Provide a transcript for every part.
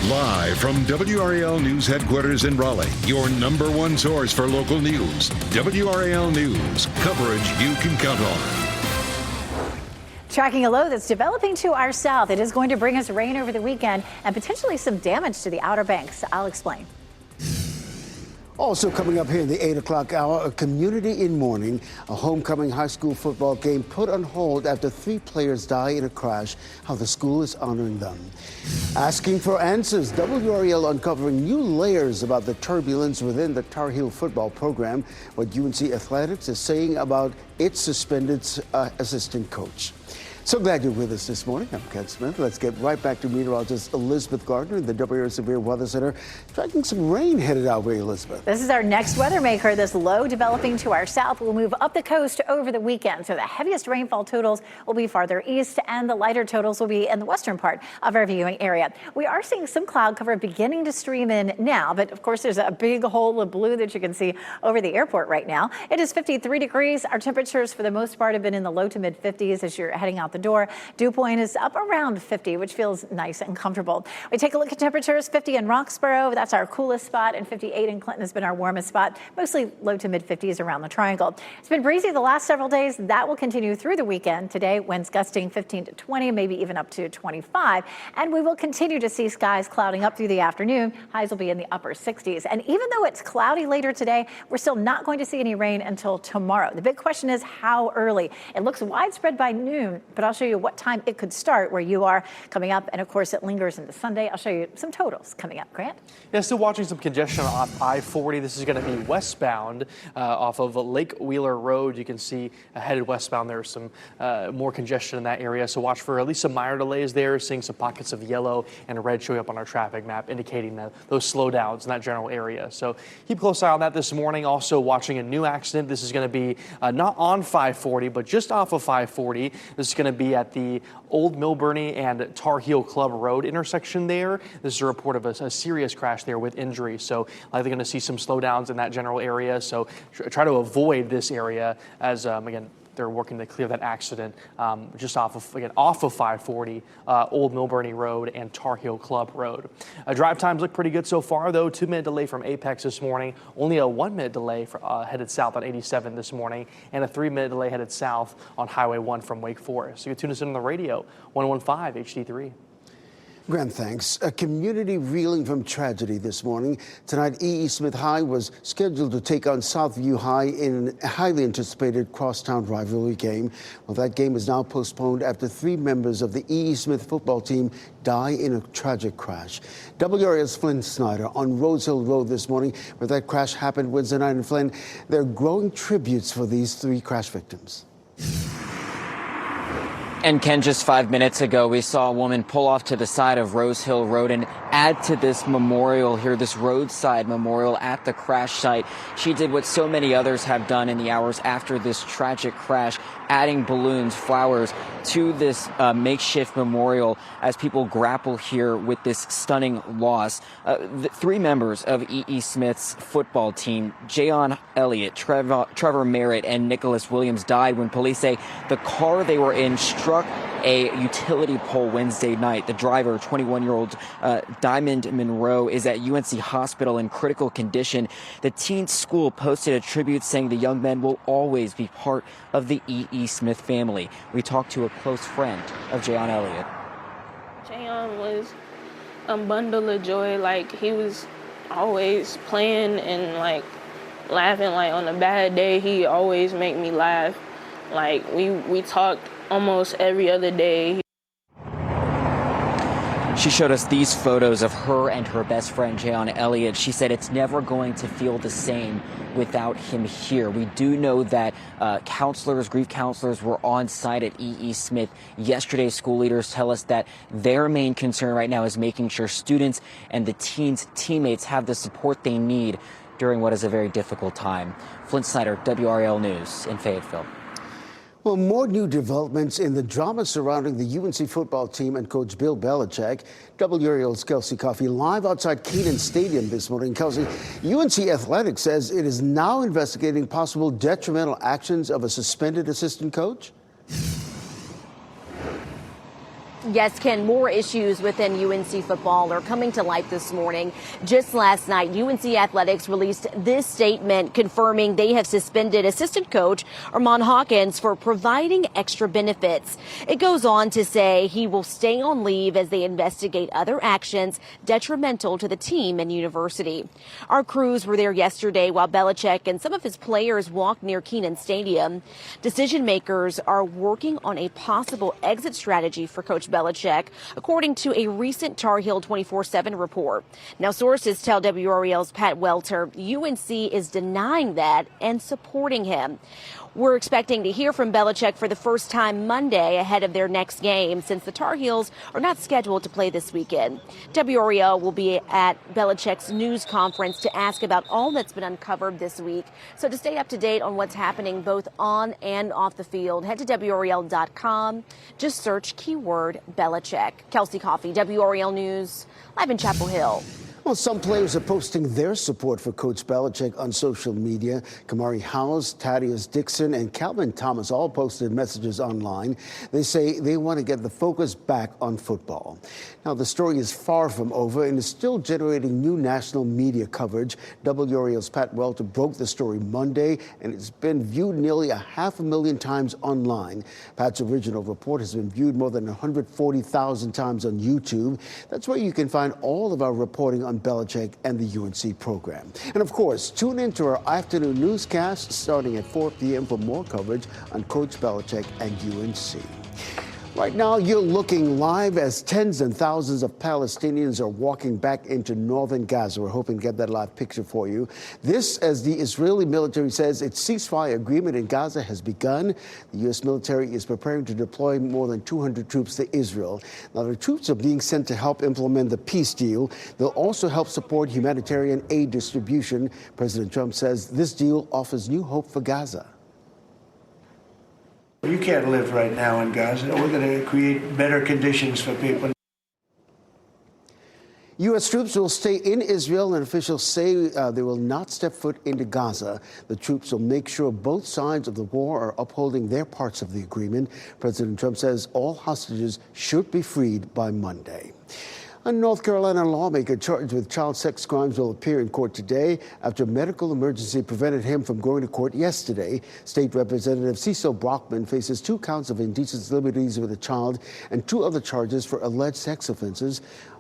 Live from WRAL News Headquarters in Raleigh, your number one source for local news. WRAL News, coverage you can count on. Tracking a low that's developing to our south. It is going to bring us rain over the weekend and potentially some damage to the Outer Banks. I'll explain. Also coming up here in the 8 o'clock hour, a community in mourning. A homecoming high school football game put on hold after 3 players die in a crash. How the school is honoring them. Asking for answers, WRAL uncovering new layers about the turbulence within the Tar Heel football program. What UNC Athletics is saying about its suspended assistant coach. So glad you're with us this morning. I'm Ken Smith. Let's get right back to meteorologist Elizabeth Gardner in the WRAL Severe Weather Center. Tracking some rain headed our way, Elizabeth. This is our next weather maker. This low developing to our south will move up the coast over the weekend. So the heaviest rainfall totals will be farther east and the lighter totals will be in the western part of our viewing area. We are seeing some cloud cover beginning to stream in now, but of course there's a big hole of blue that you can see over the airport right now. It is 53 degrees. Our temperatures for the most part have been in the low to mid 50s as you're heading out the door. Dew point is up around 50, which feels nice and comfortable. We take a look at temperatures. 50 in Roxborough, that's our coolest spot, and 58 in Clinton has been our warmest spot. Mostly low to mid 50s around the Triangle. It's been breezy the last several days. That will continue through the weekend. Today, winds gusting 15 to 20, maybe even up to 25. And we will continue to see skies clouding up through the afternoon. Highs will be in the upper 60s. And even though it's cloudy later today, we're still not going to see any rain until tomorrow. The big question is how early. It looks widespread by noon, but I'll show you what time it could start where you are coming up. And of course, it lingers into Sunday. I'll show you some totals coming up. Grant? Yeah, still watching some congestion off I-40. This is going to be westbound off of Lake Wheeler Road. You can see headed westbound. There's some more congestion in that area. So watch for at least some minor delays there. Seeing some pockets of yellow and red showing up on our traffic map, indicating that those slowdowns in that general area. So keep a close eye on that this morning. Also watching a new accident. This is going to be not on 540, but just off of 540. This is going to be at the Old Millburnie and Tar Heel Club Road intersection there. This is a report of a serious crash there with injury. So likely going to see some slowdowns in that general area. So try to avoid this area as, again, they're working to clear that accident just off of 540, Old Millburnie Road and Tar Heel Club Road. Drive times look pretty good so far, though. 2-minute delay from Apex this morning. Only a 1-minute delay for, headed south on 87 this morning, and a 3-minute delay headed south on Highway 1 from Wake Forest. So you can tune us in on the radio, 101.5 HD3. Grant, thanks. A community reeling from tragedy this morning. Tonight, E.E. Smith High was scheduled to take on Southview High in a highly anticipated crosstown rivalry game. Well, that game is now postponed after 3 members of the E.E. Smith football team die in a tragic crash. WRAL's Flynn Snyder on Rose Hill Road this morning, where that crash happened Wednesday night. And Flynn, there are growing tributes for these 3 crash victims. And Ken, just 5 minutes ago, we saw a woman pull off to the side of Rose Hill Road and add to this memorial here, this roadside memorial at the crash site. She did what so many others have done in the hours after this tragic crash, adding balloons, flowers to this makeshift memorial as people grapple here with this stunning loss. The 3 members of E.E. Smith's football team, Jayon Elliott, Trevor Merritt, and Nicholas Williams, died when police say the car they were in struck a utility pole Wednesday night. The driver, 21-year-old Diamond Monroe, is at UNC Hospital in critical condition. The teen school posted a tribute saying the young men will always be part of the E.E. Smith family. We talked to a close friend of Jayon Elliott. Jayon was a bundle of joy. Like, he was always playing and, like, laughing. Like, on a bad day, he always make me laugh. Like, we talked almost every other day. She showed us these photos of her and her best friend, Jayon Elliott. She said it's never going to feel the same without him here. We do know that grief counselors were on site at E.E. Smith yesterday. School leaders tell us that their main concern right now is making sure students and the teens' teammates have the support they need during what is a very difficult time. Flint Snyder, WRAL News in Fayetteville. Well, more new developments in the drama surrounding the UNC football team and coach Bill Belichick. WRAL's Kelsey Coffey live outside Kenan Stadium this morning. Kelsey, UNC Athletics says it is now investigating possible detrimental actions of a suspended assistant coach. Yes, Ken, more issues within UNC football are coming to light this morning. Just last night, UNC Athletics released this statement confirming they have suspended assistant coach Armand Hawkins for providing extra benefits. It goes on to say he will stay on leave as they investigate other actions detrimental to the team and university. Our crews were there yesterday while Belichick and some of his players walked near Kenan Stadium. Decision makers are working on a possible exit strategy for Coach Belichick, according to a recent Tar Heel 24/7 report. Now, sources tell WRAL's Pat Welter UNC is denying that and supporting him. We're expecting to hear from Belichick for the first time Monday ahead of their next game, since the Tar Heels are not scheduled to play this weekend. WRAL will be at Belichick's news conference to ask about all that's been uncovered this week. So to stay up to date on what's happening both on and off the field, head to WRAL.com. Just search keyword Belichick. Kelsey Coffey, WRAL News, live in Chapel Hill. Well, some players are posting their support for Coach Belichick on social media. Kamari Howes, Thaddeus Dixon, and Calvin Thomas all posted messages online. They say they want to get the focus back on football. Now, the story is far from over and is still generating new national media coverage. WRAL's Pat Welter broke the story Monday, and it's been viewed nearly 500,000 times online. Pat's original report has been viewed more than 140,000 times on YouTube. That's where you can find all of our reporting on Belichick and the UNC program. And of course, tune in to our afternoon newscast starting at 4 p.m. for more coverage on Coach Belichick and UNC. Right now, you're looking live as tens and thousands of Palestinians are walking back into northern Gaza. We're hoping to get that live picture for you. This, as the Israeli military says, its ceasefire agreement in Gaza has begun. The U.S. military is preparing to deploy more than 200 troops to Israel. Now, the troops are being sent to help implement the peace deal. They'll also help support humanitarian aid distribution. President Trump says this deal offers new hope for Gaza. You can't live right now in Gaza. We're going to create better conditions for people. U.S. troops will stay in Israel, and officials say they will not step foot into Gaza. The troops will make sure both sides of the war are upholding their parts of the agreement. President Trump says all hostages should be freed by Monday. A North Carolina lawmaker charged with child sex crimes will appear in court today after a medical emergency prevented him from going to court yesterday. State Representative Cecil Brockman faces 2 counts of indecent liberties with a child and 2 other charges for alleged sex offenses.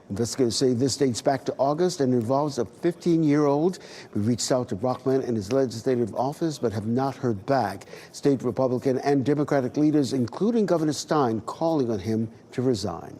Investigators say this dates back to August and involves a 15-year-old. We reached out to Brockman and his legislative office but have not heard back. State Republican and Democratic leaders, including Governor Stein, calling on him to resign.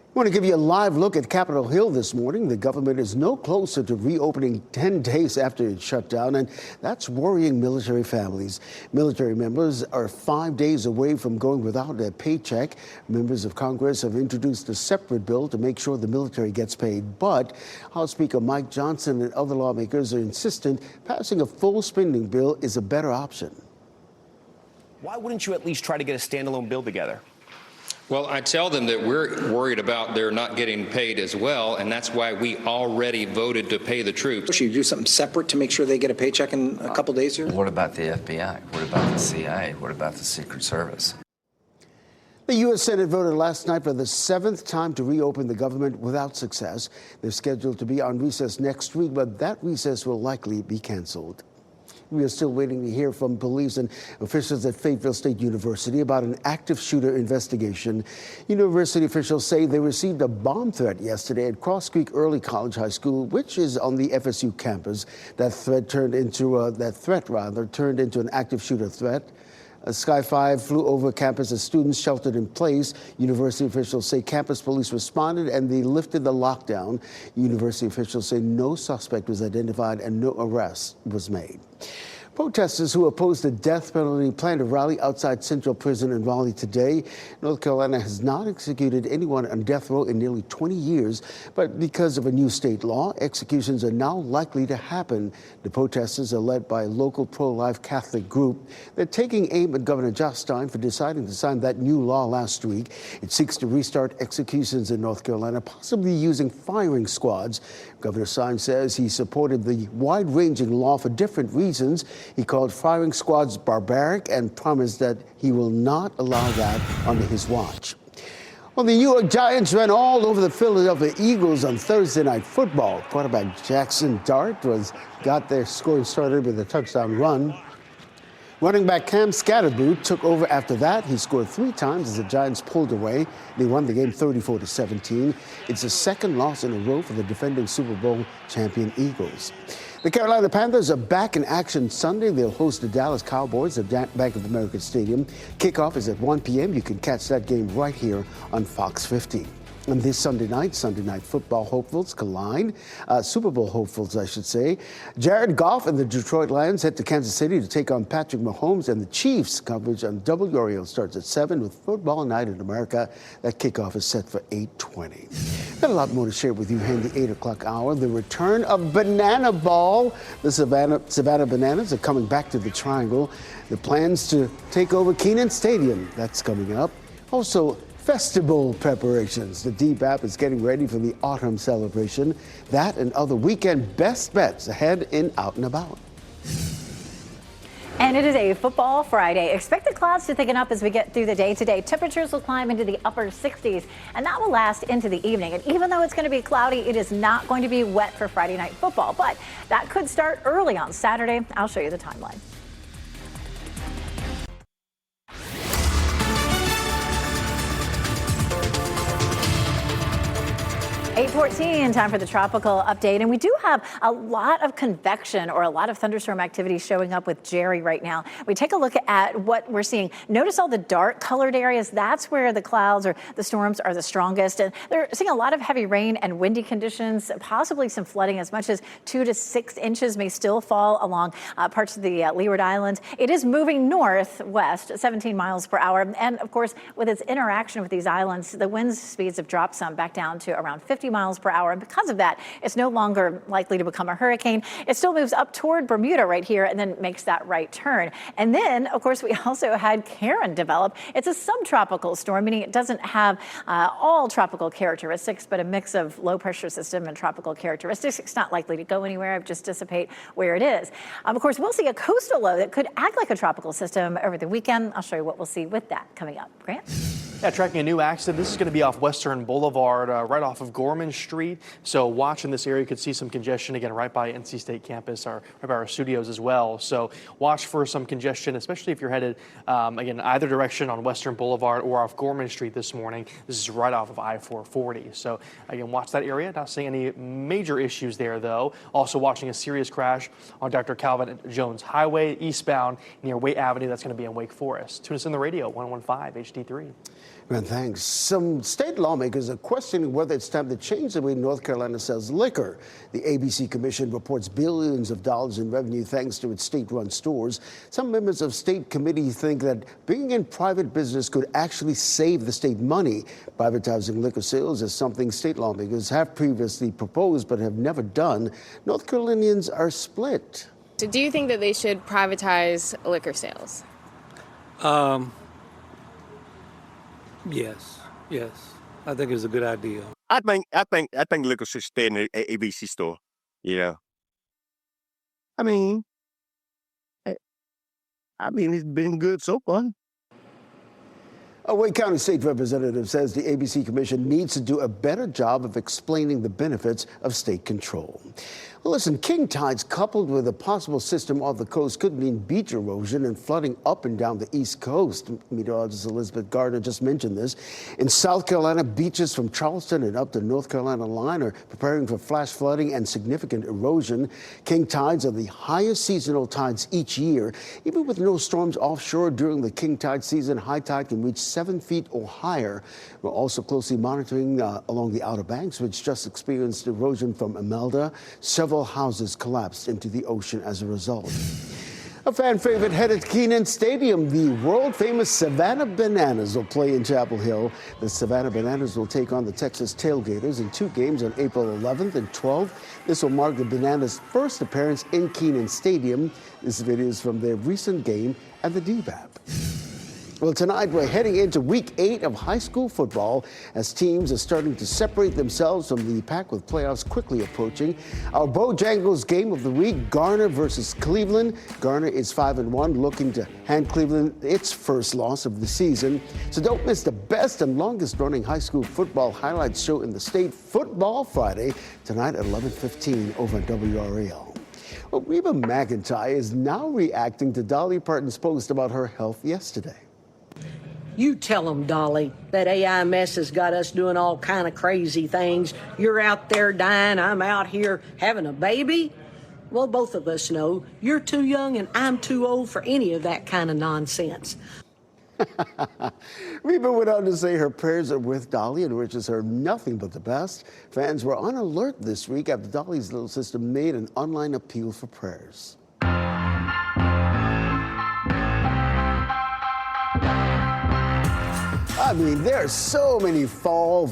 I want to give you a live look at Capitol Hill this morning. The government is no closer to reopening 10 days after it shut down, and that's worrying military families. Military members are 5 days away from going without their paycheck. Members of Congress have introduced a separate bill to make sure the military gets paid. But House Speaker Mike Johnson and other lawmakers are insistent passing a full spending bill is a better option. Why wouldn't you at least try to get a standalone bill together? Well, I tell them that we're worried about their not getting paid as well, and that's why we already voted to pay the troops. Should you do something separate to make sure they get a paycheck in a couple days here? What about the FBI? What about the CIA? What about the Secret Service? The U.S. Senate voted last night for the 7th time to reopen the government without success. They're scheduled to be on recess next week, but that recess will likely be canceled. We are still waiting to hear from police and officials at Fayetteville State University about an active shooter investigation. University officials say they received a bomb threat yesterday at Cross Creek Early College High School, which is on the FSU campus. That threat turned into an active shooter threat. A Sky 5 flew over campus as students sheltered in place. University officials say campus police responded and they lifted the lockdown. University officials say no suspect was identified and no arrest was made. Protesters who oppose the death penalty plan to rally outside Central Prison in Raleigh today. North Carolina has not executed anyone on death row in nearly 20 years, but because of a new state law, executions are now likely to happen. The protesters are led by a local pro-life Catholic group. They're taking aim at Governor Josh Stein for deciding to sign that new law last week. It seeks to restart executions in North Carolina, possibly using firing squads. Governor Stein says he supported the wide-ranging law for different reasons. He called firing squads barbaric and promised that he will not allow that under his watch. Well, the New York Giants ran all over the Philadelphia Eagles on Thursday Night Football. Quarterback Jackson Dart got their scoring started with a touchdown run. Running back Cam Scatterboot took over after that. He scored 3 times as the Giants pulled away. They won the game 34-17. It's the second loss in a row for the defending Super Bowl champion Eagles. The Carolina Panthers are back in action Sunday. They'll host the Dallas Cowboys at Bank of America Stadium. Kickoff is at 1 p.m. You can catch that game right here on Fox 15. And this Sunday night football hopefuls collide, Super Bowl hopefuls, I should say. Jared Goff and the Detroit Lions head to Kansas City to take on Patrick Mahomes and the Chiefs. Coverage on WRAL starts at 7 with Football Night in America. That kickoff is set for 8:20. Got a lot more to share with you here in the 8 o'clock hour. The return of Banana Ball. The Savannah Bananas are coming back to the Triangle. The plans to take over Kenan Stadium, that's coming up. Also, festival preparations. The DBAP is getting ready for the autumn celebration. That and other weekend best bets ahead in Out and About. And it is a football Friday. Expect the clouds to thicken up as we get through the day today. Temperatures will climb into the upper 60s, and that will last into the evening. And even though it's going to be cloudy, it is not going to be wet for Friday night football. But that could start early on Saturday. I'll show you the timeline. 8:14, time for the tropical update. And we do have a lot of convection or a lot of thunderstorm activity showing up with Jerry right now. We take a look at what we're seeing. Notice all the dark colored areas. That's where the clouds or the storms are the strongest. And they're seeing a lot of heavy rain and windy conditions, possibly some flooding. As much as 2 to 6 inches may still fall along parts of the Leeward Islands. It is moving northwest, 17 miles per hour. And of course, with its interaction with these islands, the wind speeds have dropped some back down to around 50 miles per hour. And because of that, it's no longer likely to become a hurricane. It still moves up toward Bermuda right here and then makes that right turn. And then, of course, we also had Karen develop. It's a subtropical storm, meaning it doesn't have all tropical characteristics, but a mix of low pressure system and tropical characteristics. It's not likely to go anywhere, just dissipate where it is. Of course, we'll see a coastal low that could act like a tropical system over the weekend. I'll show you what we'll see with that coming up. Grant? Yeah, tracking a new accident. This is going to be off Western Boulevard, right off of Gorman Street. So watch in this area, you could see some congestion again right by NC State campus, right by our studios as well. So watch for some congestion, especially if you're headed again either direction on Western Boulevard or off Gorman Street this morning. This is right off of I-440. So again, watch that area. Not seeing any major issues there though. Also watching a serious crash on Dr. Calvin Jones Highway eastbound near Waite Avenue. That's going to be in Wake Forest. Tune us in the radio 115 HD3. Man, thanks. Some state lawmakers are questioning whether it's time to change the way North Carolina sells liquor. The ABC Commission reports billions of dollars in revenue thanks to its state-run stores. Some members of state committee think that bringing in private business could actually save the state money. Privatizing liquor sales is something state lawmakers have previously proposed but have never done. North Carolinians are split. So do you think that they should privatize liquor sales? Yes. I think it's a good idea. I think liquor should stay in the ABC store. Yeah. I mean, it's been good so far. A Wake County State Representative says the ABC Commission needs to do a better job of explaining the benefits of state control. Well, listen, king tides coupled with a possible system off the coast could mean beach erosion and flooding up and down the East Coast. Meteorologist Elizabeth Gardner just mentioned this. In South Carolina, beaches from Charleston and up the North Carolina line are preparing for flash flooding and significant erosion. King tides are the highest seasonal tides each year. Even with no storms offshore during the king tide season, high tide can reach 7 feet or higher. We're also closely monitoring along the Outer Banks, which just experienced erosion from Imelda. Several houses collapsed into the ocean as a result. A fan favorite headed to Kenan Stadium. The world-famous Savannah Bananas will play in Chapel Hill. The Savannah Bananas will take on the Texas Tailgaters in 2 games on April 11th and 12th. This will mark the Bananas' first appearance in Kenan Stadium. This video is from their recent game at the DBAP. Well, tonight we're heading into week 8 of high school football as teams are starting to separate themselves from the pack with playoffs quickly approaching. Our Bojangles game of the week, Garner versus Cleveland. Garner is 5-1, looking to hand Cleveland its first loss of the season. So don't miss the best and longest running high school football highlights show in the state, Football Friday, tonight at 11:15 over on WRAL. Well, Reba McEntire is now reacting to Dolly Parton's post about her health yesterday. You tell them, Dolly, that AIMS has got us doing all kind of crazy things. You're out there dying, I'm out here having a baby. Well, both of us know you're too young and I'm too old for any of that kind of nonsense. Reba went on to say her prayers are with Dolly and wishes her nothing but the best. Fans were on alert this week after Dolly's little sister made an online appeal for prayers. I mean, there are so many fall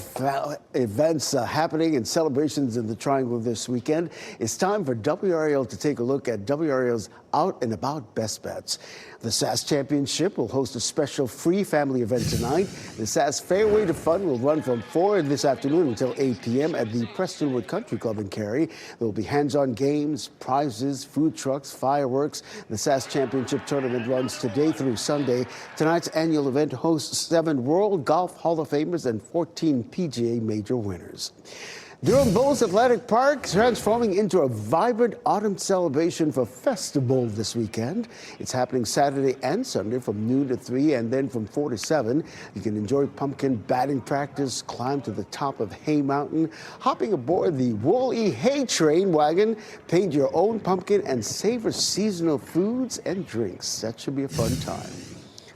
events happening and celebrations in the Triangle this weekend. It's time for WRAL to take a look at WRAL's Out and About Best Bets. The SAS Championship will host a special free family event tonight. The SAS Fairway to Fun will run from 4 this afternoon until 8 p.m. at the Prestonwood Country Club in Cary. There will be hands-on games, prizes, food trucks, fireworks. The SAS Championship tournament runs today through Sunday. Tonight's annual event hosts 7 World Golf Hall of Famers and 14 PGA Major winners. Durham Bulls Athletic Park transforming into a vibrant autumn celebration for Festival this weekend. It's happening Saturday and Sunday from noon to 3 and then from 4 to 7. You can enjoy pumpkin batting practice, climb to the top of Hay Mountain, hopping aboard the Woolly Hay Train wagon, paint your own pumpkin, and savor seasonal foods and drinks. That should be a fun time.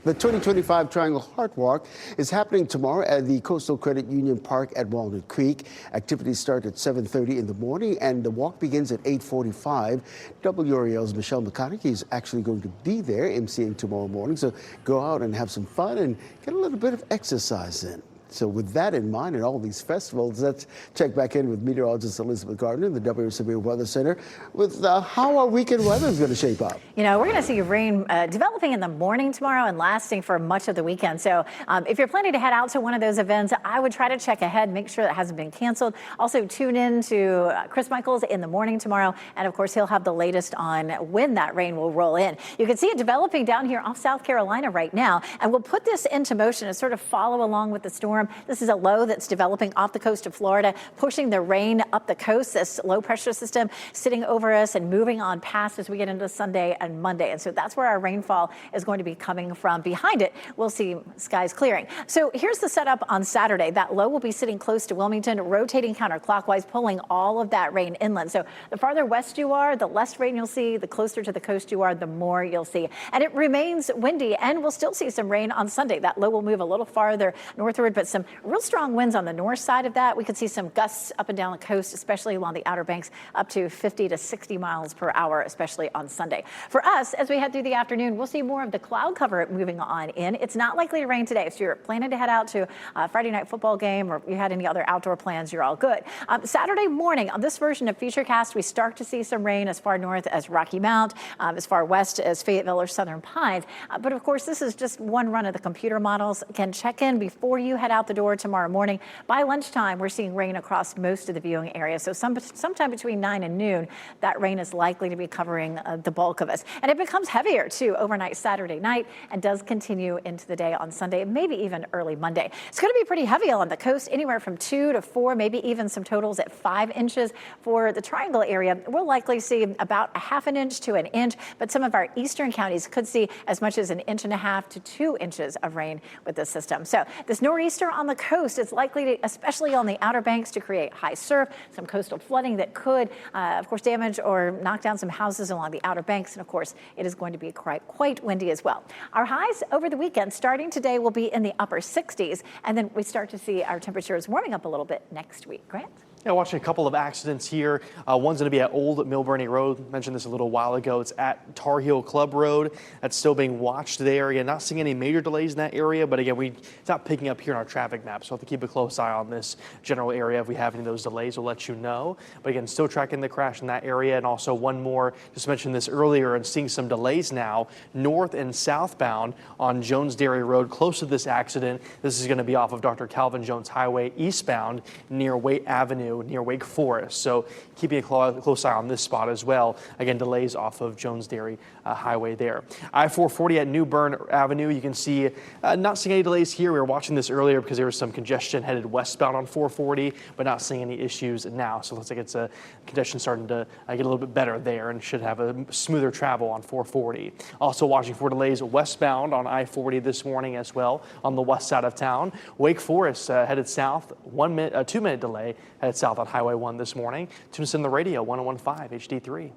The 2025 Triangle Heart Walk is happening tomorrow at the Coastal Credit Union Park at Walnut Creek. Activities start at 7:30 in the morning and the walk begins at 8:45. WRAL's Michelle McConaughey is actually going to be there emceeing tomorrow morning, so go out and have some fun and get a little bit of exercise in. So with that in mind and all these festivals, let's check back in with meteorologist Elizabeth Gardner in the WSBA Weather Center with how our weekend weather is going to shape up. You know, we're going to see rain developing in the morning tomorrow and lasting for much of the weekend. So if you're planning to head out to one of those events, I would try to check ahead, make sure that hasn't been canceled. Also tune in to Chris Michaels in the morning tomorrow. And of course, he'll have the latest on when that rain will roll in. You can see it developing down here off South Carolina right now. And we'll put this into motion and sort of follow along with the storm. This is a low that's developing off the coast of Florida, pushing the rain up the coast. This low pressure system sitting over us and moving on past as we get into Sunday and Monday. And so that's where our rainfall is going to be coming from. Behind it, we'll see skies clearing. So here's the setup on Saturday. That low will be sitting close to Wilmington, rotating counterclockwise, pulling all of that rain inland. So the farther west you are, the less rain you'll see. The closer to the coast you are, the more you'll see. And it remains windy, and we'll still see some rain on Sunday. That low will move a little farther northward, but some real strong winds on the north side of that. We could see some gusts up and down the coast, especially along the Outer Banks, up to 50 to 60 miles per hour, especially on Sunday. For us, as we head through the afternoon, we'll see more of the cloud cover moving on in. It's not likely to rain today. If you're planning to head out to a Friday night football game or you had any other outdoor plans, you're all good. Saturday morning on this version of Futurecast, we start to see some rain as far north as Rocky Mount, as far west as Fayetteville or Southern Pines. But of course, this is just one run of the computer models. Can check in before you head out the door tomorrow morning. By lunchtime, we're seeing rain across most of the viewing area. So sometime between 9 and noon, that rain is likely to be covering the bulk of us. And it becomes heavier, too, overnight Saturday night and does continue into the day on Sunday, maybe even early Monday. It's going to be pretty heavy on the coast, anywhere from 2 to 4, maybe even some totals at 5 inches. For the Triangle area, we'll likely see about a half an inch to an inch, but some of our eastern counties could see as much as 1.5 inches to 2 inches of rain with this system. So this nor'easter on the coast is likely to, especially on the Outer Banks, to create high surf, some coastal flooding that could, of course, damage or knock down some houses along the Outer Banks. And of course, it is going to be quite windy as well. Our highs over the weekend, starting today, will be in the upper 60s. And then we start to see our temperatures warming up a little bit next week. Grant? Yeah, watching a couple of accidents here. One's going to be at Old Milburnie Road. Mentioned this a little while ago. It's at Tar Heel Club Road. That's still being watched there. Again, not seeing any major delays in that area, but again, it's not picking up here in our traffic traffic map. So we'll have to keep a close eye on this general area. If we have any of those delays, we'll let you know. But again, still tracking the crash in that area. And also one more, just mentioned this earlier, and seeing some delays now north and southbound on Jones Dairy Road, close to this accident. This is going to be off of Dr. Calvin Jones Highway eastbound near Waite Avenue, near Wake Forest. So keeping a close eye on this spot as well. Again, delays off of Jones Dairy Highway there. I-440 at New Bern Avenue. You can see not seeing any delays here. We were watching this earlier because there was some congestion headed westbound on 440, but not seeing any issues now. So it looks like it's a congestion starting to get a little bit better there and should have a smoother travel on 440. Also watching for delays westbound on I-40 this morning as well on the west side of town. Wake Forest headed south, 2-minute delay headed south on Highway 1 this morning. Tune us in the radio, 101.5 HD3.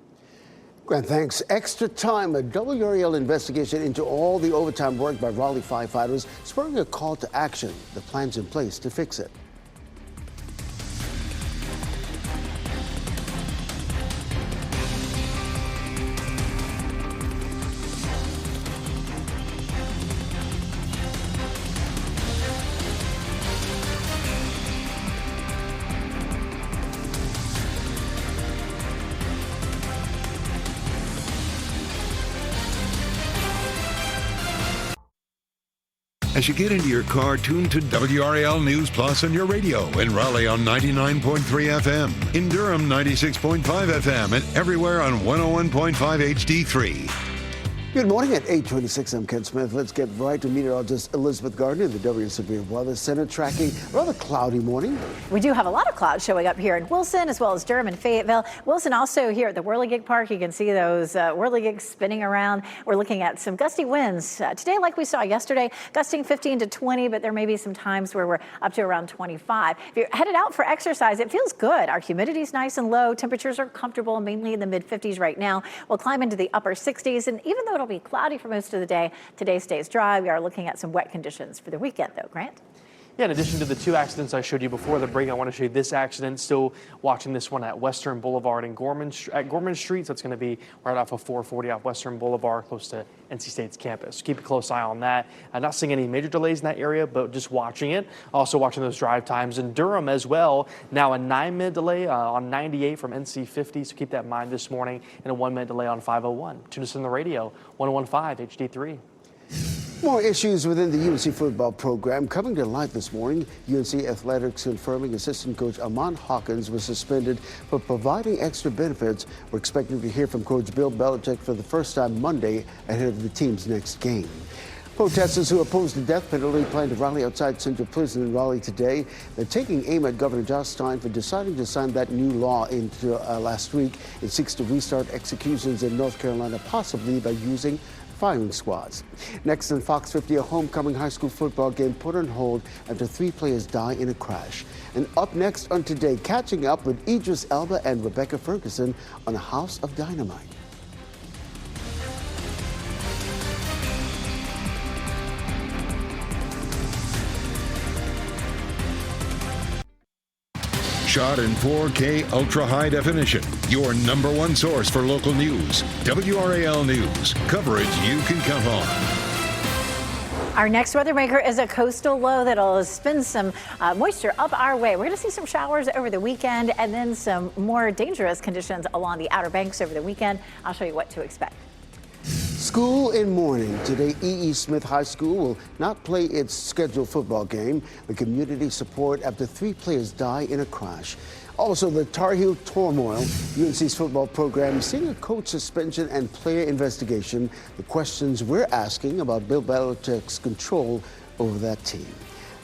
Grant, thanks. Extra time, a WRAL investigation into all the overtime work by Raleigh firefighters, spurring a call to action. The plan's in place to fix it. As you get into your car, tune to WRAL News Plus on your radio. In Raleigh on 99.3 FM. In Durham, 96.5 FM. And everywhere on 101.5 HD3. Good morning at 8:26. I'm Ken Smith. Let's get right to meteorologist Elizabeth Gardner in the WRAL Weather Center, tracking a rather cloudy morning. We do have a lot of clouds showing up here in Wilson, as well as Durham and Fayetteville. Wilson also here at the Whirligig Park. You can see those whirligigs spinning around. We're looking at some gusty winds today, like we saw yesterday, gusting 15 to 20, but there may be some times where we're up to around 25. If you're headed out for exercise, it feels good. Our humidity is nice and low. Temperatures are comfortable, mainly in the mid-50s right now. We'll climb into the upper 60s, and even though it'll be cloudy for most of the day, today stays dry. We are looking at some wet conditions for the weekend, though. Grant? Yeah, in addition to the two accidents I showed you before the break, I want to show you this accident. Still watching this one at Western Boulevard and Gorman Street. So it's going to be right off of 440 off Western Boulevard, close to NC State's campus. Keep a close eye on that. Not seeing any major delays in that area, but just watching it. Also watching those drive times in Durham as well. Now a 9-minute delay on 98 from NC 50. So keep that in mind this morning, and a 1-minute delay on 501. Tune us in the radio, 101.5 HD3. More issues within the UNC football program coming to light this morning. UNC Athletics confirming assistant coach Amon Hawkins was suspended for providing extra benefits. We're expecting to hear from Coach Bill Belichick for the first time Monday ahead of the team's next game. Protesters who oppose the death penalty plan to rally outside Central Prison in Raleigh today. They're taking aim at Governor Josh Stein for deciding to sign that new law into last week. It seeks to restart executions in North Carolina, possibly by using firing squads. Next on Fox 50, a homecoming high school football game put on hold after 3 players die in a crash. And up next on Today, catching up with Idris Elba and Rebecca Ferguson on a House of Dynamite. Shot in 4K ultra high definition. Your number one source for local news. WRAL News. Coverage you can count on. Our next weather maker is a coastal low that'll spin some moisture up our way. We're going to see some showers over the weekend and then some more dangerous conditions along the Outer Banks over the weekend. I'll show you what to expect. School in mourning. Today, E.E. Smith High School will not play its scheduled football game. The community support after 3 players die in a crash. Also, the Tar Heel turmoil. UNC's football program seeing a coach suspension and player investigation. The questions we're asking about Bill Belichick's control over that team.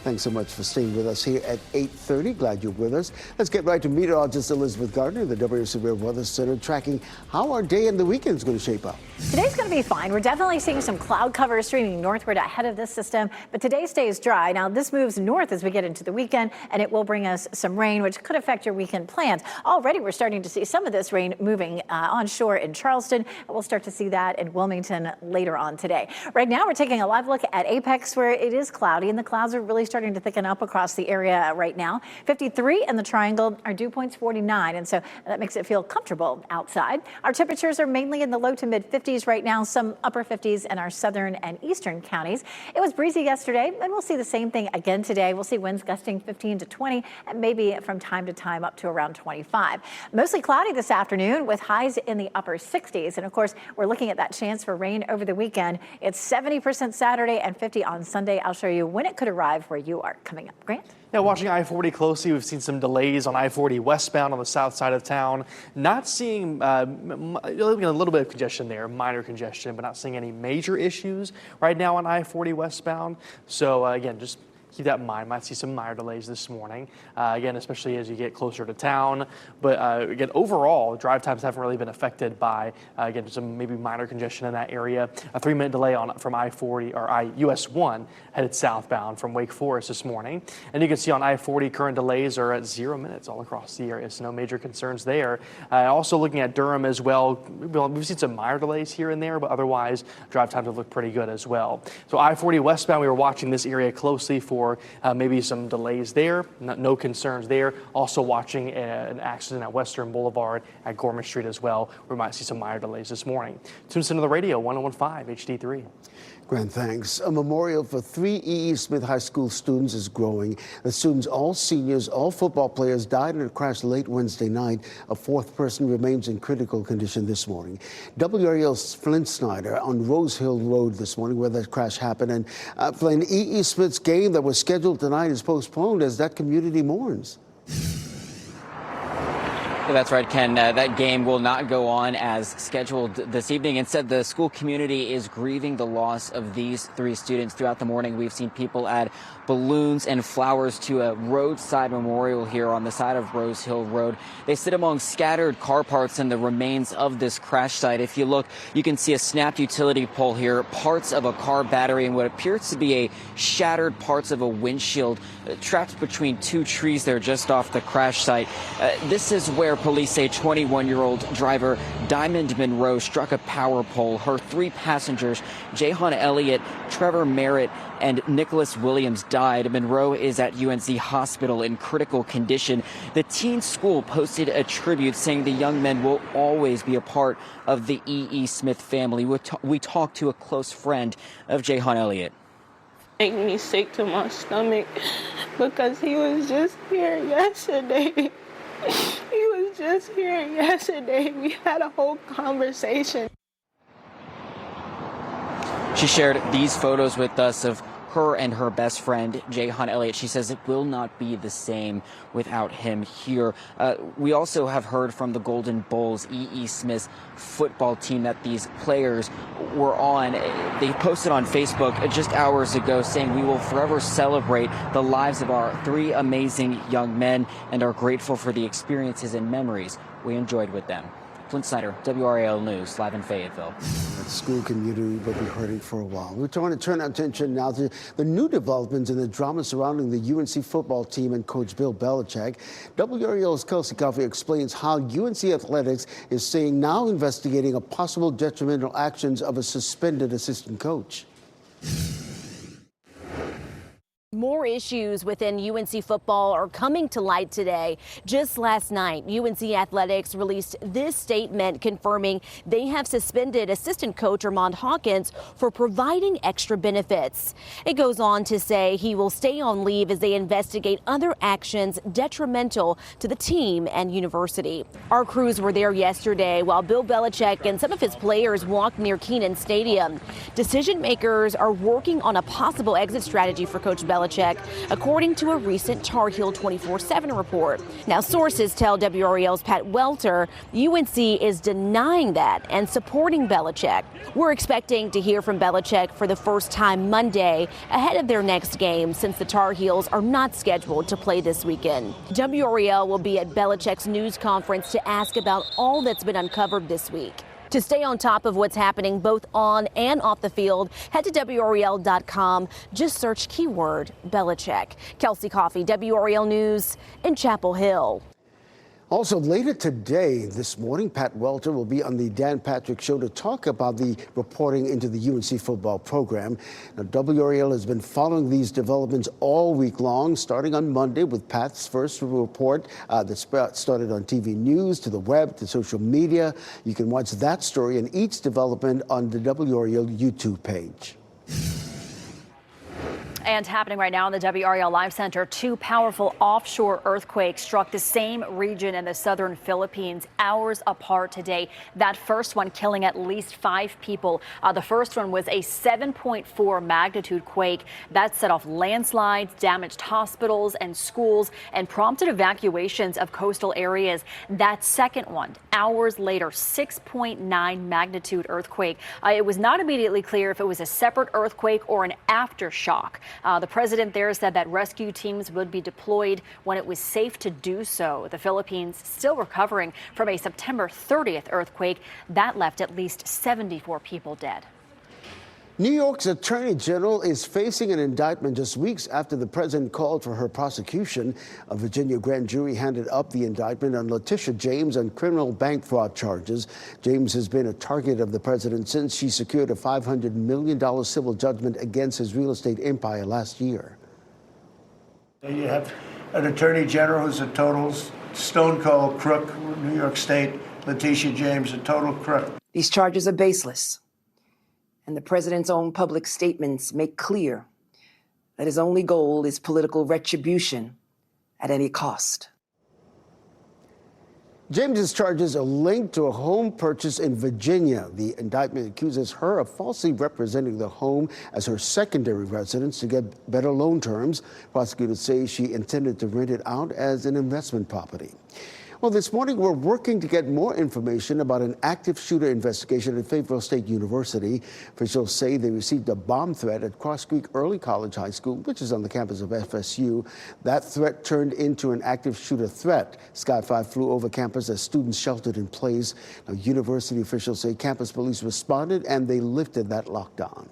Thanks so much for staying with us here at 8:30. Glad you're with us. Let's get right to meteorologist Elizabeth Gardner in the WRAL Weather Center, tracking how our day and the weekend is going to shape up. Today's going to be fine. We're definitely seeing some cloud cover streaming northward ahead of this system, but today stays dry. Now, this moves north as we get into the weekend, and it will bring us some rain, which could affect your weekend plans. Already, we're starting to see some of this rain moving onshore in Charleston. We'll start to see that in Wilmington later on today. Right now, we're taking a live look at Apex, where it is cloudy, and the clouds are really starting starting to thicken up across the area right now. 53 in the Triangle, our dew point's 49, and so that makes it feel comfortable outside. Our temperatures are mainly in the low to mid 50s right now, some upper 50s in our southern and eastern counties. It was breezy yesterday, and we'll see the same thing again today. We'll see winds gusting 15 to 20, and maybe from time to time up to around 25. Mostly cloudy this afternoon with highs in the upper 60s. And of course, we're looking at that chance for rain over the weekend. It's 70% Saturday and 50 on Sunday. I'll show you when it could arrive where you are. Coming up, Grant. Yeah, watching I-40 closely, we've seen some delays on I-40 westbound on the south side of town. Not seeing a little bit of congestion there, minor congestion, but not seeing any major issues right now on I-40 westbound. So again, just keep that in mind. Might see some minor delays this morning, again, especially as you get closer to town. But again, overall, drive times haven't really been affected by, again, some maybe minor congestion in that area. A 3-minute delay from I-40 or US 1 headed southbound from Wake Forest this morning. And you can see on I-40, current delays are at 0 minutes all across the area, so no major concerns there. Also looking at Durham as well, we've seen some minor delays here and there, but otherwise, drive times have looked pretty good as well. So I-40 westbound, we were watching this area closely for maybe some delays there, no concerns there. Also watching an accident at Western Boulevard at Gorman Street as well. We might see some minor delays this morning. Tune us into the radio, 101.5 HD3. Grant, thanks. A memorial for 3 E.E. Smith High School students is growing. The students, all seniors, all football players, died in a crash late Wednesday night. A 4th person remains in critical condition this morning. WRAL's Flint Snyder on Rose Hill Road this morning where that crash happened. And Flint, E.E. Smith's game that was scheduled tonight is postponed as that community mourns. That's right, Ken. That game will not go on as scheduled this evening. Instead, the school community is grieving the loss of these 3 students. Throughout the morning, we've seen people add balloons and flowers to a roadside memorial here on the side of Rose Hill Road. They sit among scattered car parts and the remains of this crash site. If you look, you can see a snapped utility pole here, parts of a car battery, and what appears to be a shattered parts of a windshield trapped between 2 trees there just off the crash site. This is where police say 21-year-old driver Diamond Monroe struck a power pole. Her 3 passengers, Jahan Elliott, Trevor Merritt, and Nicholas Williams died. Monroe is at UNC Hospital in critical condition. The teen school posted a tribute saying the young men will always be a part of the E.E. Smith family. We talked to a close friend of Jahan Elliott. Make me sick to my stomach because he was just here yesterday. He was just here yesterday. We had a whole conversation. She shared these photos with us of her and her best friend, Jahan Elliott. She says it will not be the same without him here. We also have heard from the Golden Bulls, E.E. Smith's football team, that these players were on. They posted on Facebook just hours ago saying, "We will forever celebrate the lives of our 3 amazing young men and are grateful for the experiences and memories we enjoyed with them." Flint Snyder, WRAL News, live in Fayetteville. The school community will be hurting for a while. We're trying to turn our attention now to the new developments in the drama surrounding the UNC football team and Coach Bill Belichick. WRAL's Kelsey Coffey explains how UNC Athletics is saying now investigating a possible detrimental actions of a suspended assistant coach. More issues within UNC football are coming to light today. Just last night, UNC Athletics released this statement confirming they have suspended assistant coach Armand Hawkins for providing extra benefits. It goes on to say he will stay on leave as they investigate other actions detrimental to the team and university. Our crews were there yesterday while Bill Belichick and some of his players walked near Kenan Stadium. Decision makers are working on a possible exit strategy for Coach Belichick, according to a recent Tar Heel 24/7 report. Now, sources tell WRAL's Pat Welter UNC is denying that and supporting Belichick. We're expecting to hear from Belichick for the first time Monday ahead of their next game, since the Tar Heels are not scheduled to play this weekend. WRAL will be at Belichick's news conference to ask about all that's been uncovered this week. To stay on top of what's happening both on and off the field, head to WRAL.com. Just search keyword Belichick. Kelsey Coffey, WRAL News in Chapel Hill. Also, later today, this morning, Pat Welter will be on the Dan Patrick Show to talk about the reporting into the UNC football program. Now, WRAL has been following these developments all week long, starting on Monday with Pat's first report that started on TV news, to the web, to social media. You can watch that story and each development on the WRAL YouTube page. And happening right now in the WRAL Live Center, 2 powerful offshore earthquakes struck the same region in the southern Philippines hours apart today. That first one killing at least 5 people. The first one was a 7.4 magnitude quake that set off landslides, damaged hospitals and schools, and prompted evacuations of coastal areas. That second one, hours later, 6.9 magnitude earthquake. It was not immediately clear if it was a separate earthquake or an aftershock. The president there said that rescue teams would be deployed when it was safe to do so. The Philippines still recovering from a September 30th earthquake that left at least 74 people dead. New York's Attorney General is facing an indictment just weeks after the president called for her prosecution. A Virginia grand jury handed up the indictment on Letitia James on criminal bank fraud charges. James has been a target of the president since she secured a $500 million civil judgment against his real estate empire last year. You have an Attorney General who's a total stone cold crook. New York State, Letitia James, a total crook. These charges are baseless. And the president's own public statements make clear that his only goal is political retribution at any cost. James's charges are linked to a home purchase in Virginia. The indictment accuses her of falsely representing the home as her secondary residence to get better loan terms. Prosecutors say she intended to rent it out as an investment property. Well, this morning, we're working to get more information about an active shooter investigation at Fayetteville State University. Officials say they received a bomb threat at Cross Creek Early College High School, which is on the campus of FSU. That threat turned into an active shooter threat. Sky 5 flew over campus as students sheltered in place. Now, university officials say campus police responded and they lifted that lockdown.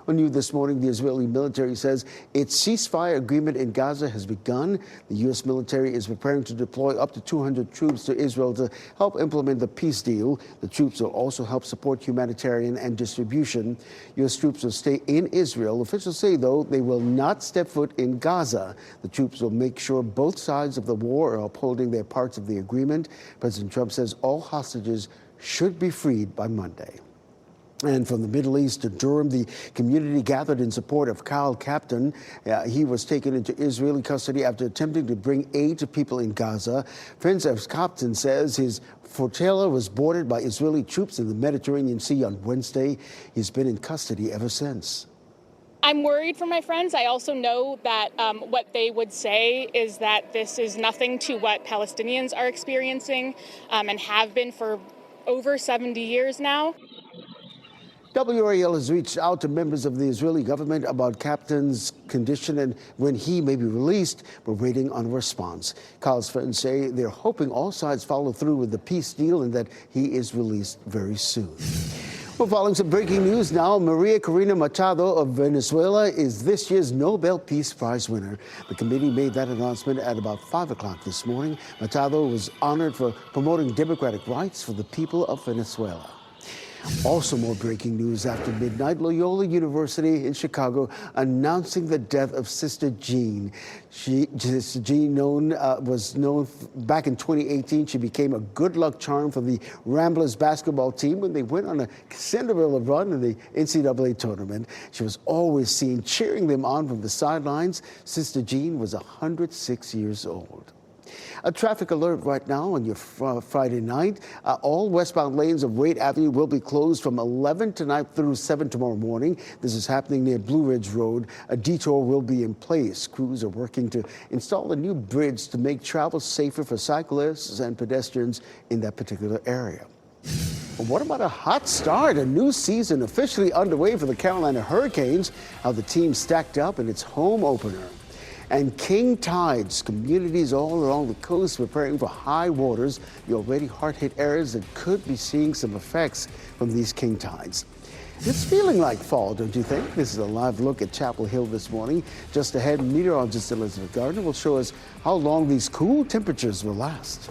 On New this morning, the Israeli military says its ceasefire agreement in Gaza has begun. The U.S. military is preparing to deploy up to 200 troops to Israel to help implement the peace deal. The troops will also help support humanitarian and distribution. U.S. troops will stay in Israel. Officials say, though, they will not step foot in Gaza. The troops will make sure both sides of the war are upholding their parts of the agreement. President Trump says all hostages should be freed by Monday. And from the Middle East to Durham, the community gathered in support of Kyle Captain. He was taken into Israeli custody after attempting to bring aid to people in Gaza. Friends of Captain says his flotilla was boarded by Israeli troops in the Mediterranean Sea on Wednesday. He's been in custody ever since. I'm worried for my friends. I also know that what they would say is that this is nothing to what Palestinians are experiencing and have been for over 70 years now. WRAL has reached out to members of the Israeli government about Captain's condition and when he may be released. We're waiting on a response. Kyle's friends say they're hoping all sides follow through with the peace deal and that he is released very soon. We're following some breaking news now. Maria Corina Machado of Venezuela is this year's Nobel Peace Prize winner. The committee made that announcement at about 5 o'clock this morning. Machado was honored for promoting democratic rights for the people of Venezuela. Also more breaking news after midnight, Loyola University in Chicago announcing the death of Sister Jean. Sister Jean was known back in 2018. She became a good luck charm for the Ramblers basketball team when they went on a Cinderella run in the NCAA tournament. She was always seen cheering them on from the sidelines. Sister Jean was 106 years old. A traffic alert right now on your Friday night. All westbound lanes of Wade Avenue will be closed from 11 tonight through 7 tomorrow morning. This is happening near Blue Ridge Road. A detour will be in place. Crews are working to install a new bridge to make travel safer for cyclists and pedestrians in that particular area. But what about a hot start? A new season officially underway for the Carolina Hurricanes. How the team stacked up in its home opener. And king tides, communities all along the coast preparing for high waters. The already hard-hit areas that could be seeing some effects from these king tides. It's feeling like fall, don't you think? This is a live look at Chapel Hill this morning. Just ahead, meteorologist Elizabeth Gardner will show us how long these cool temperatures will last.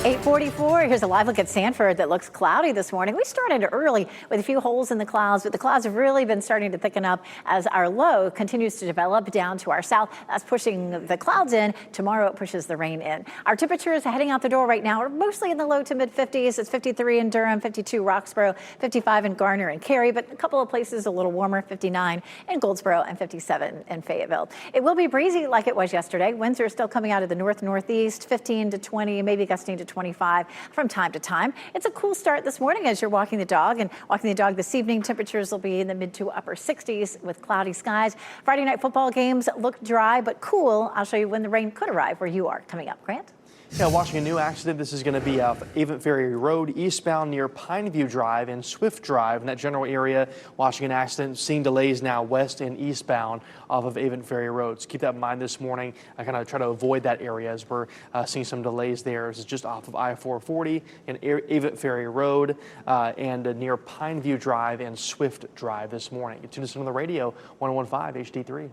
8:44. Here's a live look at Sanford that looks cloudy this morning. We started early with a few holes in the clouds, but the clouds have really been starting to thicken up as our low continues to develop down to our south. That's pushing the clouds in. Tomorrow it pushes the rain in. Our temperatures heading out the door right now are mostly in the low to mid 50s. It's 53 in Durham, 52 Roxborough, 55 in Garner and Cary, but a couple of places a little warmer, 59 in Goldsboro and 57 in Fayetteville. It will be breezy like it was yesterday. Winds are still coming out of the northeast, 15 to 20, maybe gusting to 25 from time to time. It's a cool start this morning as you're walking the dog, and walking the dog this evening, temperatures will be in the mid to upper 60s with cloudy skies. Friday night football games look dry but cool. I'll show you when the rain could arrive where you are coming up. Grant? Yeah, watching a new accident. This is going to be off Avent Ferry Road, eastbound near Pineview Drive and Swift Drive in that general area. Watching an accident, seeing delays now west and eastbound off of Avent Ferry Road. So keep that in mind this morning. I kind of try to avoid that area as we're seeing some delays there. This is just off of I-440 and Avent Ferry Road and near Pineview Drive and Swift Drive this morning. Tune us on the radio, 101.5 HD3.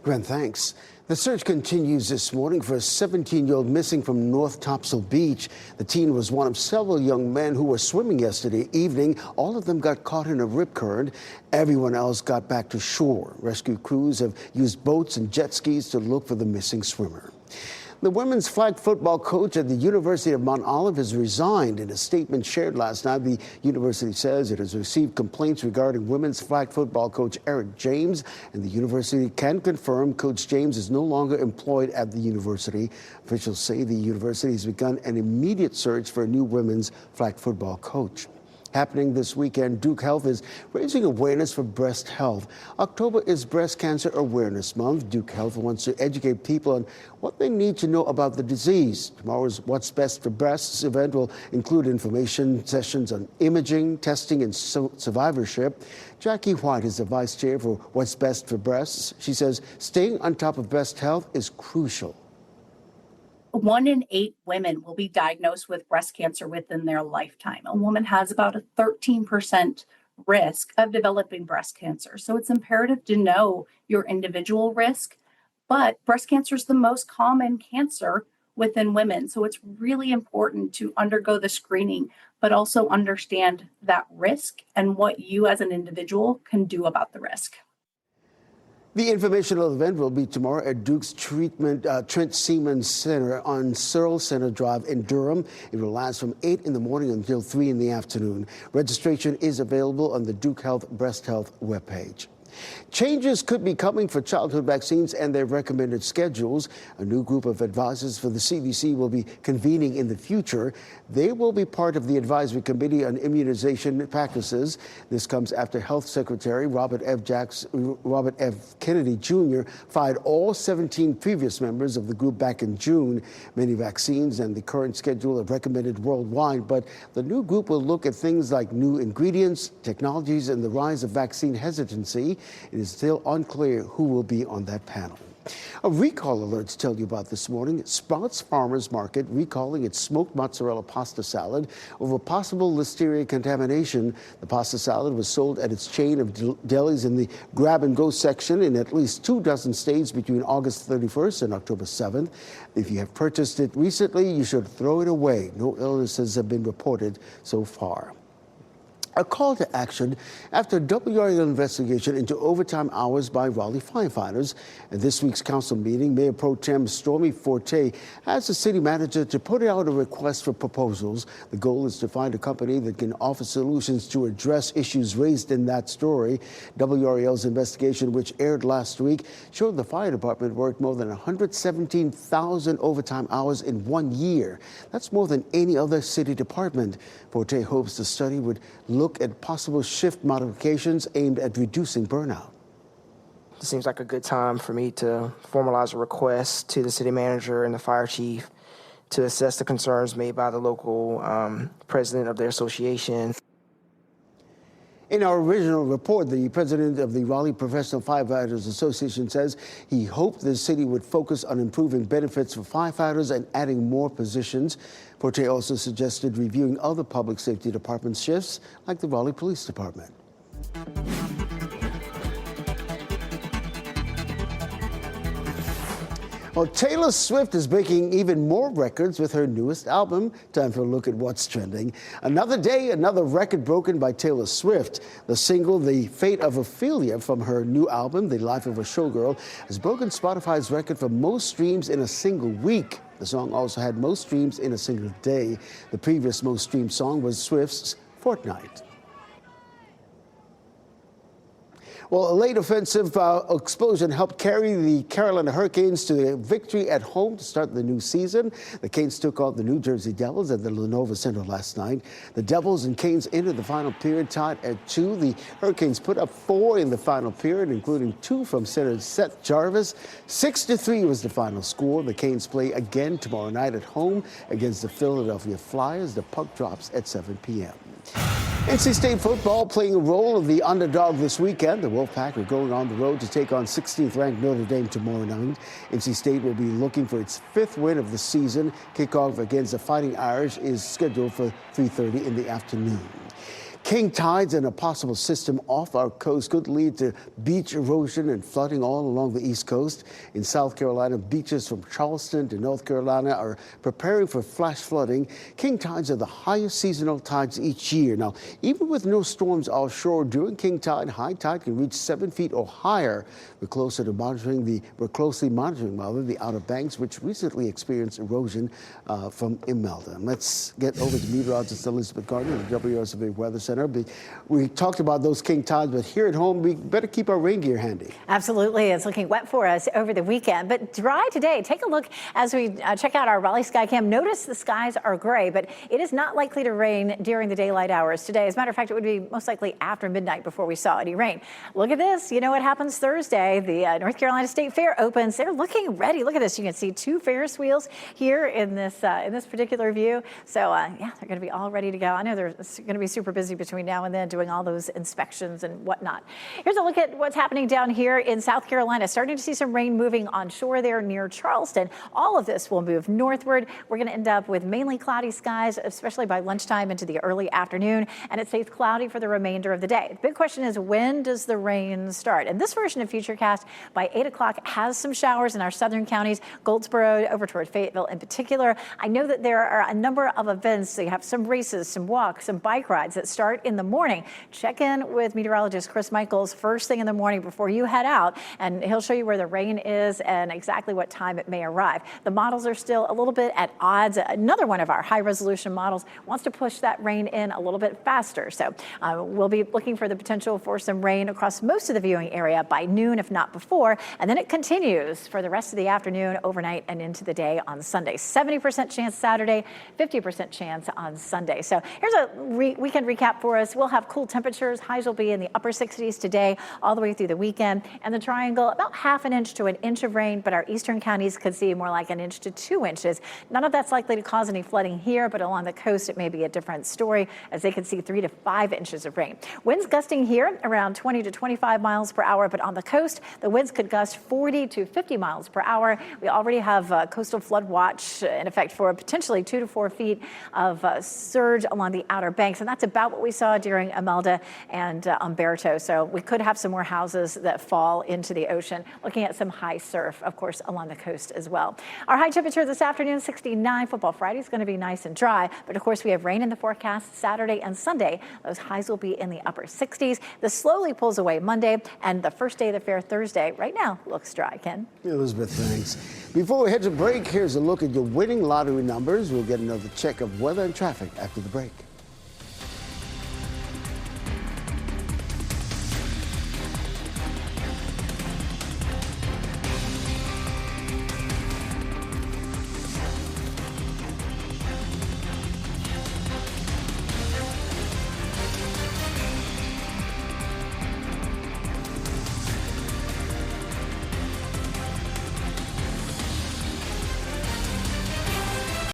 Grant, thanks. The search continues this morning for a 17-year-old missing from North Topsail Beach. The teen was one of several young men who were swimming yesterday evening. All of them got caught in a rip current. Everyone else got back to shore. Rescue crews have used boats and jet skis to look for the missing swimmer. The women's flag football coach at the University of Mount Olive has resigned. In a statement shared last night, the university says it has received complaints regarding women's flag football coach Eric James, and the university can confirm Coach James is no longer employed at the university. Officials say the university has begun an immediate search for a new women's flag football coach. Happening this weekend, Duke Health is raising awareness for breast health. October is Breast Cancer Awareness Month. Duke Health wants to educate people on what they need to know about the disease. Tomorrow's What's Best for Breasts event will include information sessions on imaging, testing, and survivorship. Jackie White is the vice chair for What's Best for Breasts. She says staying on top of breast health is crucial. 1 in 8 women will be diagnosed with breast cancer within their lifetime. A woman has about a 13% risk of developing breast cancer. So it's imperative to know your individual risk, but breast cancer is the most common cancer within women. So it's really important to undergo the screening, but also understand that risk and what you as an individual can do about the risk. The informational event will be tomorrow at Duke's Trent Seaman Center on Searle Center Drive in Durham. It will last from 8 in the morning until 3 in the afternoon. Registration is available on the Duke Health Breast Health webpage. Changes could be coming for childhood vaccines and their recommended schedules. A new group of advisors for the CDC will be convening in the future. They will be part of the Advisory Committee on Immunization Practices. This comes after Health Secretary Robert F. Kennedy Jr. fired all 17 previous members of the group back in June. Many vaccines and the current schedule are recommended worldwide, but the new group will look at things like new ingredients, technologies, and the rise of vaccine hesitancy. It is still unclear who will be on that panel. A recall alert to tell you about this morning. Sprouts Farmers Market recalling its smoked mozzarella pasta salad over possible listeria contamination. The pasta salad was sold at its chain of delis in the grab-and-go section in at least 24 states between August 31st and October 7th. If you have purchased it recently, you should throw it away. No illnesses have been reported so far. A call to action after a WRAL investigation into overtime hours by Raleigh firefighters. At this week's council meeting, Mayor Pro Tem Stormy Forte asked the city manager to put out a request for proposals. The goal is to find a company that can offer solutions to address issues raised in that story. WRAL's investigation, which aired last week, showed the fire department worked more than 117,000 overtime hours in 1 year. That's more than any other city department. Forte hopes the study would look at possible shift modifications aimed at reducing burnout. It seems like a good time for me to formalize a request to the city manager and the fire chief to assess the concerns made by the local president of their association. In our original report, the president of the Raleigh Professional Firefighters Association says he hoped the city would focus on improving benefits for firefighters and adding more positions. Forte also suggested reviewing other public safety department shifts, like the Raleigh Police Department. Well, Taylor Swift is breaking even more records with her newest album. Time for a look at what's trending. Another day, another record broken by Taylor Swift. The single, The Fate of Ophelia, from her new album, The Life of a Showgirl, has broken Spotify's record for most streams in a single week. The song also had most streams in a single day. The previous most streamed song was Swift's Fortnite. Well, a late offensive explosion helped carry the Carolina Hurricanes to a victory at home to start the new season. The Canes took on the New Jersey Devils at the Lenovo Center last night. The Devils and Canes entered the final period tied at 2. The Hurricanes put up 4 in the final period, including 2 from center Seth Jarvis. 6-3 was the final score. The Canes play again tomorrow night at home against the Philadelphia Flyers. The puck drops at 7 p.m. NC State football playing a role of the underdog this weekend. The Wolfpack are going on the road to take on 16th-ranked Notre Dame tomorrow night. NC State will be looking for its 5th win of the season. Kickoff against the Fighting Irish is scheduled for 3:30 in the afternoon. King tides and a possible system off our coast could lead to beach erosion and flooding all along the East Coast. In South Carolina, beaches from Charleston to North Carolina are preparing for flash flooding. King tides are the highest seasonal tides each year. Now, even with no storms offshore during king tide, high tide can reach 7 feet or higher. We're closely monitoring the Outer Banks, which recently experienced erosion from Imelda. Let's get over to meteorologist Elizabeth Gardner at the WRAL Weather Center. We talked about those king tides, but here at home, we better keep our rain gear handy. Absolutely. It's looking wet for us over the weekend, but dry today. Take a look as we check out our Raleigh Skycam. Notice the skies are gray, but it is not likely to rain during the daylight hours today. As a matter of fact, it would be most likely after midnight before we saw any rain. Look at this. You know what happens Thursday? The North Carolina State Fair opens. They're looking ready. Look at this. You can see 2 Ferris wheels here in this particular view. So, yeah, they're going to be all ready to go. I know they're going to be super busy between now and then doing all those inspections and whatnot. Here's a look at what's happening down here in South Carolina. Starting to see some rain moving on shore there near Charleston. All of this will move northward. We're going to end up with mainly cloudy skies, especially by lunchtime into the early afternoon, and it stays cloudy for the remainder of the day. The big question is, when does the rain start? And this version of Futurecast by 8 o'clock has some showers in our southern counties, Goldsboro over toward Fayetteville in particular. I know that there are a number of events. So you have some races, some walks, some bike rides that start in the morning. Check in with meteorologist Chris Michaels first thing in the morning before you head out, and he'll show you where the rain is and exactly what time it may arrive. The models are still a little bit at odds. Another one of our high-resolution models wants to push that rain in a little bit faster. So we'll be looking for the potential for some rain across most of the viewing area by noon, if not before, and then it continues for the rest of the afternoon, overnight, and into the day on Sunday. 70% chance Saturday, 50% chance on Sunday. So here's a weekend recap for us. We'll have cool temperatures. Highs will be in the upper 60s today all the way through the weekend. And the Triangle, about ½ an inch to an inch of rain, but our eastern counties could see more like 1 inch to 2 inches. None of that's likely to cause any flooding here, but along the coast, it may be a different story as they could see 3 to 5 inches of rain. Winds gusting here around 20 to 25 miles per hour, but on the coast, the winds could gust 40 to 50 miles per hour. We already have a coastal flood watch in effect for potentially 2 to 4 feet of surge along the Outer Banks, and that's about what we saw during Imelda and Umberto. So we could have some more houses that fall into the ocean, looking at some high surf, of course, along the coast as well. Our high temperature this afternoon, 69. Football Friday is going to be nice and dry, but of course we have rain in the forecast Saturday and Sunday. Those highs will be in the upper 60s. This slowly pulls away Monday, and the first day of the fair Thursday right now looks dry. Ken? Elizabeth, thanks. Before we head to break, here's a look at your winning lottery numbers. We'll get another check of weather and traffic after the break.